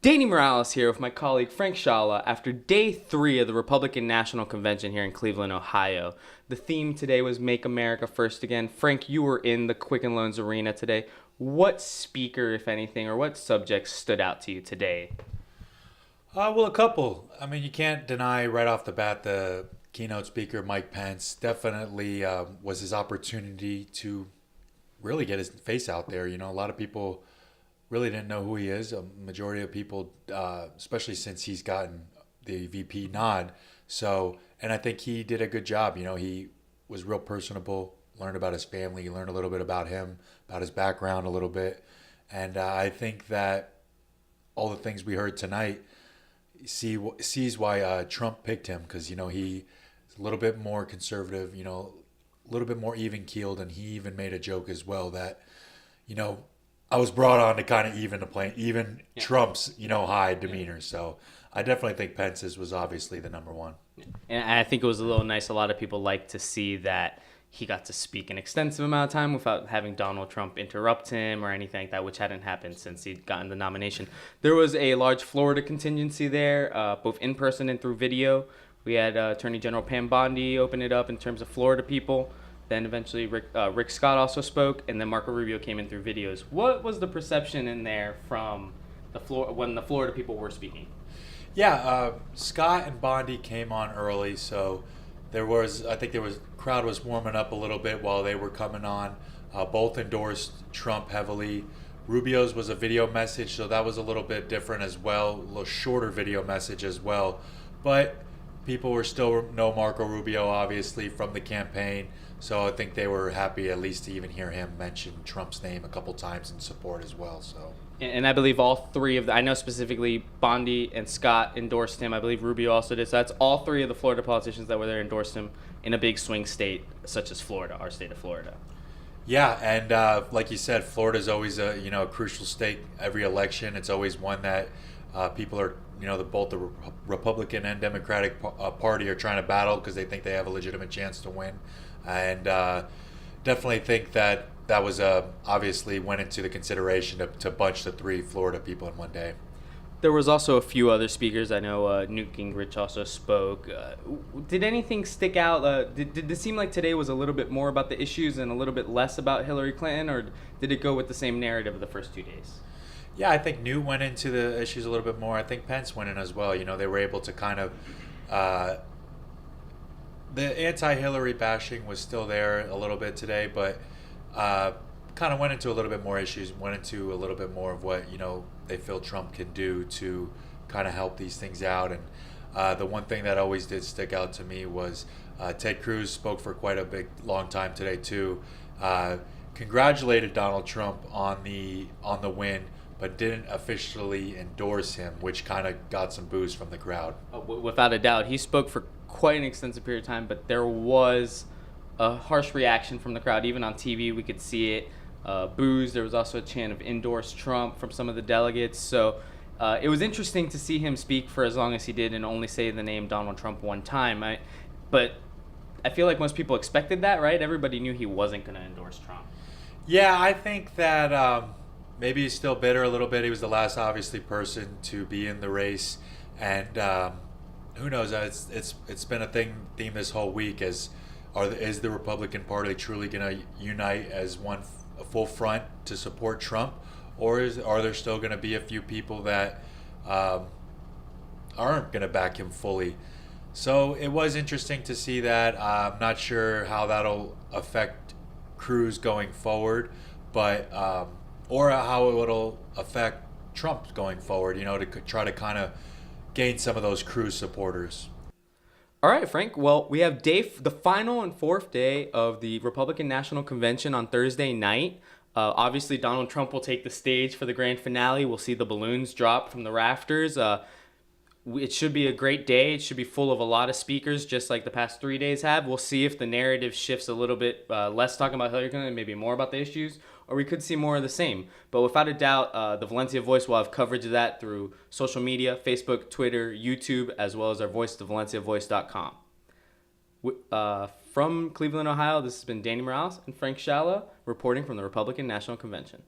Danny Morales here with my colleague Frank Shala after day 3 of the Republican National Convention here in Cleveland, Ohio. The theme today was Make America First Again. Frank, you were in the Quicken Loans Arena today. What speaker, if anything, or what subjects stood out to you today? Well, a couple. I mean, you can't deny right off the bat the keynote speaker, Mike Pence, definitely was his opportunity to really get his face out there. You know, a lot of people really didn't know who he is. A majority of people, especially since he's gotten the VP nod. So, and I think he did a good job. You know, he was real personable, learned about his family, learned a little bit about him, about his background a little bit. And I think that all the things we heard tonight sees why Trump picked him, because, you know, he's a little bit more conservative, you know, a little bit more even keeled. And he even made a joke as well that, you know, I was brought on to kind of even Trump's, you know, high demeanor. So I definitely think Pence's was obviously the number one. And I think it was a little nice. A lot of people like to see that he got to speak an extensive amount of time without having Donald Trump interrupt him or anything like that, which hadn't happened since he'd gotten the nomination. There was a large Florida contingency there, both in person and through video. We had Attorney General Pam Bondi open it up in terms of Florida people. Then eventually Rick Scott also spoke, and then Marco Rubio came in through videos. What was the perception in there from when the Florida people were speaking? Yeah, Scott and Bondi came on early, so I think crowd was warming up a little bit while they were coming on. Both endorsed Trump heavily. Rubio's was a video message, so that was a little bit different as well, a little shorter video message as well. But people were still know Marco Rubio, obviously, from the campaign. So I think they were happy at least to even hear him mention Trump's name a couple times in support as well. So, and I believe all three of I know specifically Bondi and Scott endorsed him. I believe Rubio also did. So that's all three of the Florida politicians that were there endorsed him in a big swing state such as Florida, our state of Florida. Yeah, and like you said, Florida is always a crucial state. Every election, it's always one that people are, both the Republican and Democratic Party are trying to battle because they think they have a legitimate chance to win. And definitely think that was obviously went into the consideration to bunch the three Florida people in one day. There was also a few other speakers. I know Newt Gingrich also spoke. Did anything stick out? Did it seem like today was a little bit more about the issues and a little bit less about Hillary Clinton, or did it go with the same narrative of the first 2 days? Yeah, I think Newt went into the issues a little bit more. I think Pence went in as well. You know, they were able to kind of the anti-Hillary bashing was still there a little bit today, but kind of went into a little bit more issues, went into a little bit more of what, they feel Trump can do to kind of help these things out. And the one thing that always did stick out to me was Ted Cruz spoke for quite a long time today too. Congratulated Donald Trump on the win, but didn't officially endorse him, which kind of got some boos from the crowd. Without a doubt, he spoke for quite an extensive period of time, but there was a harsh reaction from the crowd. Even on TV, we could see it. Boos. There was also a chant of endorse Trump from some of the delegates. So it was interesting to see him speak for as long as he did and only say the name Donald Trump one time. But I feel like most people expected that, right? Everybody knew he wasn't going to endorse Trump. Yeah, I think that maybe he's still bitter a little bit. He was the last, obviously, person to be in the race, and who knows? It's been a theme this whole week. Is the Republican Party truly going to unite as a full front to support Trump, or are there still going to be a few people that aren't going to back him fully? So it was interesting to see that. I'm not sure how that'll affect Cruz going forward, but or how it'll affect Trump going forward. To try to kind of gain some of those Cruz supporters. All right, Frank. Well, we have the final and fourth day of the Republican National Convention on Thursday night. Obviously, Donald Trump will take the stage for the grand finale. We'll see the balloons drop from the rafters. It should be a great day. It should be full of a lot of speakers, just like the past 3 days have. We'll see if the narrative shifts a little bit, less talking about Hillary Clinton and maybe more about the issues, or we could see more of the same. But without a doubt, the Valencia Voice will have coverage of that through social media, Facebook, Twitter, YouTube, as well as our voice, thevalenciavoice.com. From Cleveland, Ohio, this has been Danny Morales and Frank Shala reporting from the Republican National Convention.